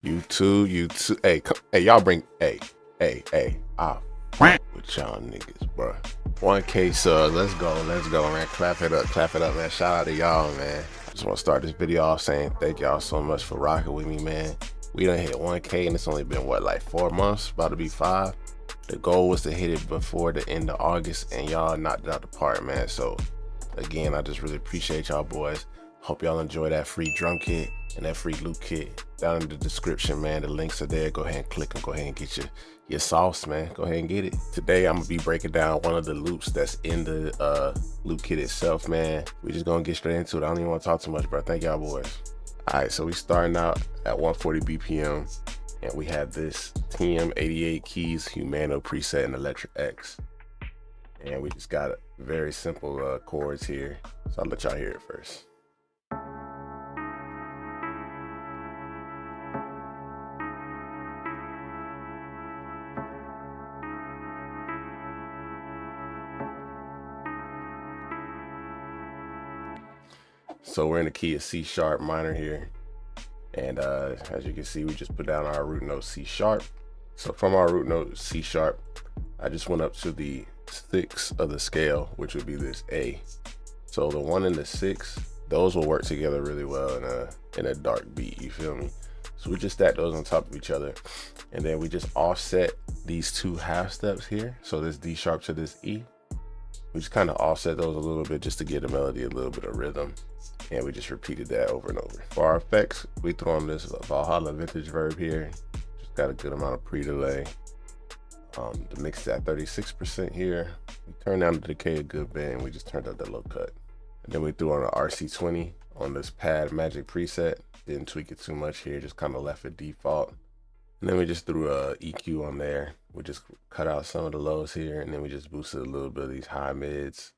You too. Hey, hey, y'all bring. Hey, I fuck with y'all niggas, bro. 1K subs. Let's go, man. Clap it up, man. Shout out to y'all, man. I just want to start this video off saying thank y'all so much for rocking with me, man. We done hit 1K, and it's only been what, like 4 months, about to be 5. The goal was to hit it before the end of August, and y'all knocked it out the park, man. So again, I just really appreciate y'all boys. Hope y'all enjoy that free drum kit and that free loop kit down in the description, man. The links are there. Go ahead and click them. Go ahead and get your sauce, man. Go ahead and get it. Today I'm gonna be breaking down one of the loops that's in the loop kit itself, man. We just gonna get straight into it. I don't even want to talk too much, bro. Thank y'all boys. All right, so we starting out at 140 BPM, and we have this TM88 keys Humano preset in Electric X, and we just got very simple chords here. So I'll let y'all hear it first. So we're in the key of C sharp minor here. And as you can see, we just put down our root note C sharp. So from our root note C sharp, I just went up to the 6th of the scale, which would be this A. So the 1 and the 6, those will work together really well in a dark beat, you feel me? So we just stack those on top of each other. And then we just offset these 2 half steps here. So this D sharp to this E. We just kind of offset those a little bit just to give the melody a little bit of rhythm. And we just repeated that over and over. For our effects, we throw on this Valhalla vintage verb here. Just got a good amount of pre-delay. The mix is at 36% here. We turned down the decay a good bit, and we just turned up the low cut. And then we threw on an RC20 on this pad magic preset. Didn't tweak it too much here, just kind of left it default. And then we just threw a EQ on there. We just cut out some of the lows here, and then we just boosted a little bit of these high mids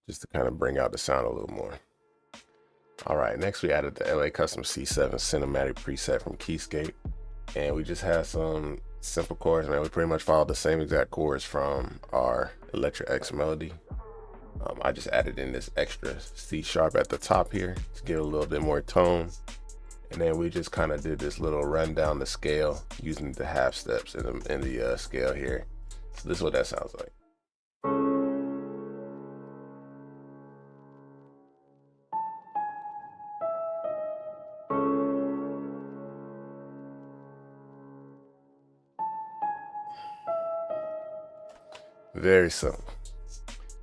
just to kind of bring out the sound a little more. All right, next we added the LA Custom C7 cinematic preset from Keyscape, and we just had some simple chords, man. We pretty much followed the same exact chords from our Electric X melody. I just added in this extra C sharp at the top here to give a little bit more tone. And then we just kind of did this little run down the scale using the half steps in the scale here. So this is what that sounds like. Very simple.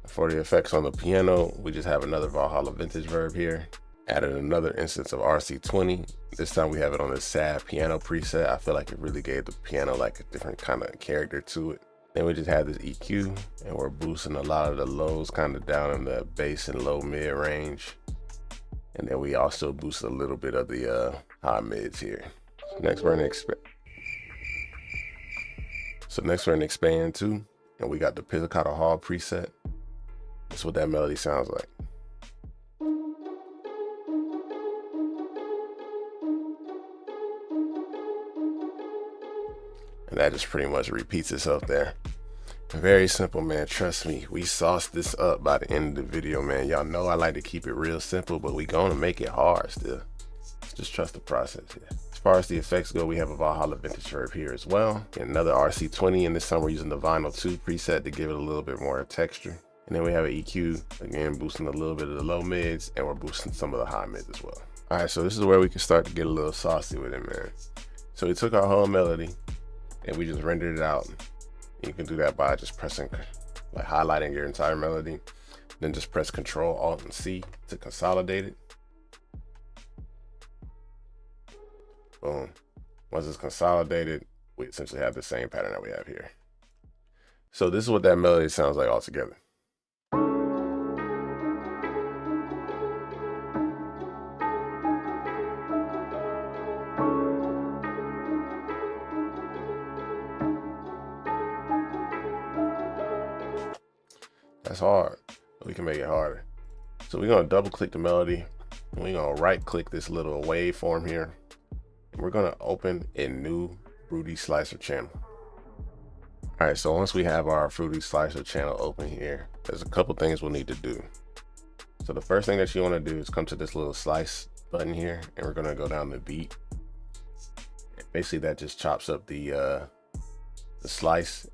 For the effects on the piano, we just have another Valhalla vintage verb here. Added another instance of RC20. This time we have it on the sad piano preset. I feel like it really gave the piano like a different kind of character to it. Then we just have this EQ, and we're boosting a lot of the lows kind of down in the bass and low mid range. And then we also boost a little bit of the high mids here. Next we're gonna expand too. And we got the Pizzicato Hall preset. That's what that melody sounds like. And that just pretty much repeats itself there. Very simple, man. Trust me, we sauced this up by the end of the video, man. Y'all know I like to keep it real simple, but we gonna make it hard still. Just trust the process here. As far as the effects go, we have a Valhalla vintage verb here as well. And another RC20, and this time we're using the Vinyl 2 preset to give it a little bit more texture. And then we have an EQ, again, boosting a little bit of the low mids, and we're boosting some of the high mids as well. All right, so this is where we can start to get a little saucy with it, man. So we took our whole melody, and we just rendered it out. You can do that by just pressing, like highlighting your entire melody, then just press Control, Alt, and C to consolidate it. Boom. Once it's consolidated, we essentially have the same pattern that we have here. So this is what that melody sounds like all together. That's hard. We can make it harder. So we're gonna double click the melody, and we're gonna right click this little waveform here. We're gonna open a new Fruity Slicer channel. All right, so once we have our Fruity Slicer channel open here, there's a couple things we'll need to do. So the first thing that you wanna do is come to this little slice button here, and we're gonna go down the beat. Basically that just chops up the slice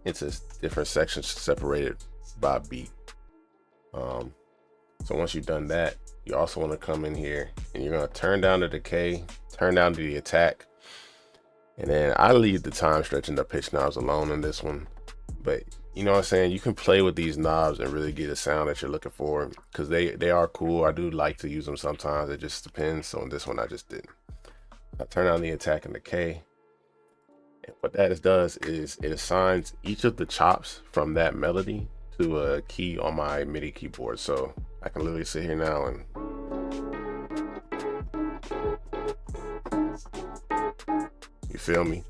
into different sections separated by beat. So once you've done that, you also want to come in here and you're going to turn down the decay, turn down the attack, and then I leave the time stretch and the pitch knobs alone in this one. But you know what I'm saying, you can play with these knobs and really get a sound that you're looking for, because they are cool. I do like to use them sometimes, it just depends. So in this one I just didn't. I turn on the attack and decay, and what that does is it assigns each of the chops from that melody to a key on my MIDI keyboard. So I can literally sit here now and you feel me?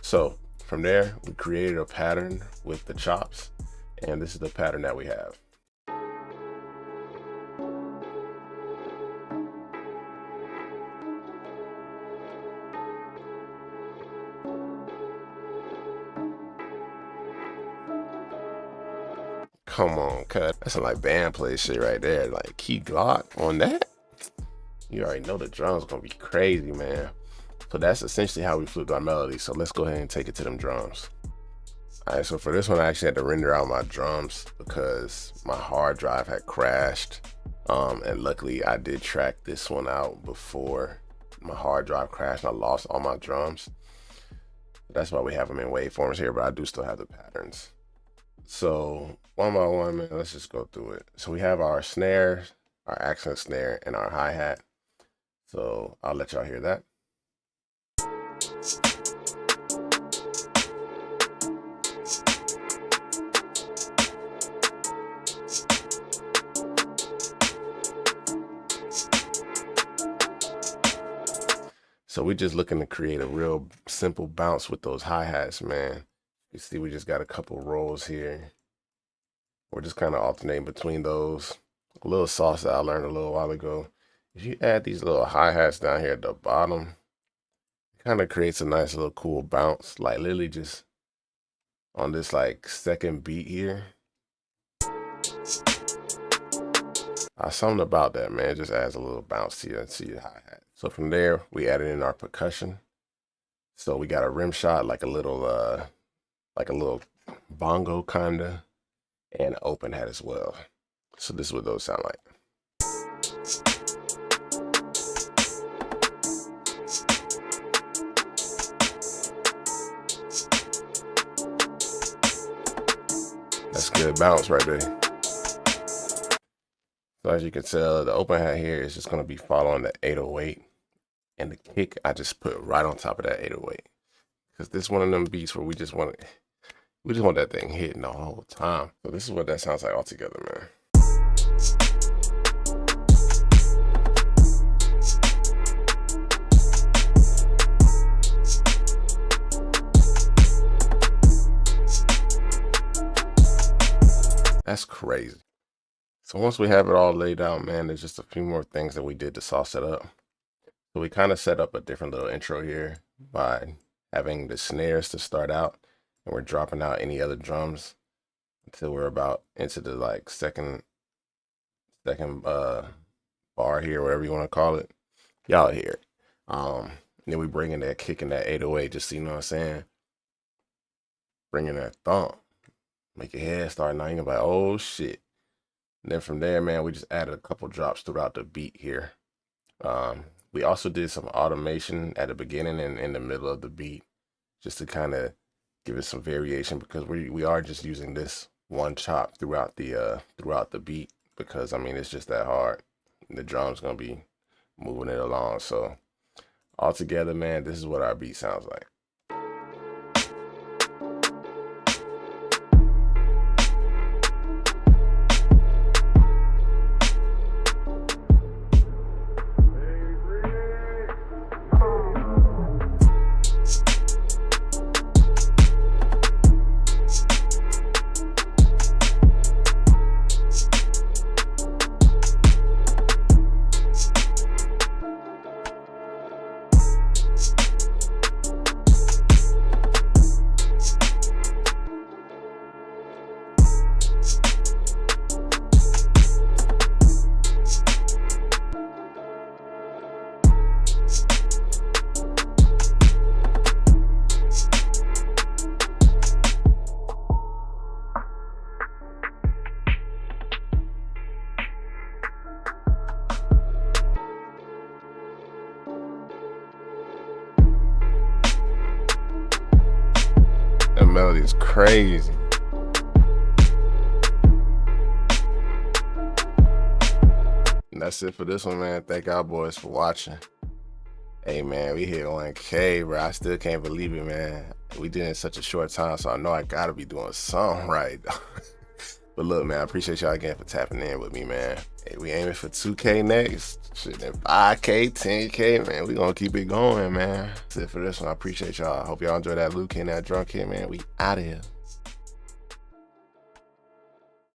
So from there, we created a pattern with the chops, and this is the pattern that we have. Come on, cut. That's some like band play shit right there. Like key Glock on that. You already know the drums gonna be crazy, man. So that's essentially how we flipped our melody. So let's go ahead and take it to them drums. All right, so for this one, I actually had to render out my drums because my hard drive had crashed. And luckily I did track this one out before my hard drive crashed and I lost all my drums. That's why we have them in waveforms here, but I do still have the patterns. So one by one, man, let's just go through it. So we have our snare, our accent snare, and our hi-hat. So I'll let y'all hear that. So we're just looking to create a real simple bounce with those hi-hats, man. You see, we just got a couple rolls here. We're just kind of alternating between those. A little sauce that I learned a little while ago. If you add these little hi-hats down here at the bottom, it kind of creates a nice little cool bounce. Like literally just on this like second beat here. Something about that, man. It just adds a little bounce to your hi-hat. So from there, we added in our percussion. So we got a rim shot, like a little bongo kinda, and open hat as well. So this is what those sound like. That's good bounce right there. So as you can tell, the open hat here is just gonna be following the 808, and the kick I just put right on top of that 808, because this is one of them beats where we just want that thing hitting the whole time. So this is what that sounds like all together, man. That's crazy. So once we have it all laid out, man, there's just a few more things that we did to sauce it up. So we kind of set up a different little intro here by having the snares to start out, and we're dropping out any other drums until we're about into the like second bar here, whatever you want to call it. Y'all hear it. And then we bring in that kick and that 808, just so you know what I'm saying, bringing that thump, make your head start nodding, like, oh shit. And then from there, man, we just added a couple drops throughout the beat here. We also did some automation at the beginning and in the middle of the beat, just to kind of give it some variation, because we are just using this one chop throughout the beat, because I mean it's just that hard. The drum's gonna be moving it along. So all together, man, this is what our beat sounds like. melody is crazy. And that's it for this one, man. Thank y'all boys for watching. Hey man, we hit 1K, bro. I still can't believe it, man. We did it in such a short time, so I know I gotta be doing something right. But look, man, I appreciate y'all again for tapping in with me, man. Hey, we aiming for 2K next. Shit, then 5K, 10K, man. We gonna keep it going, man. That's it for this one. I appreciate y'all. I hope y'all enjoy that Loop Kit and that Drum Kit, man. We out of here.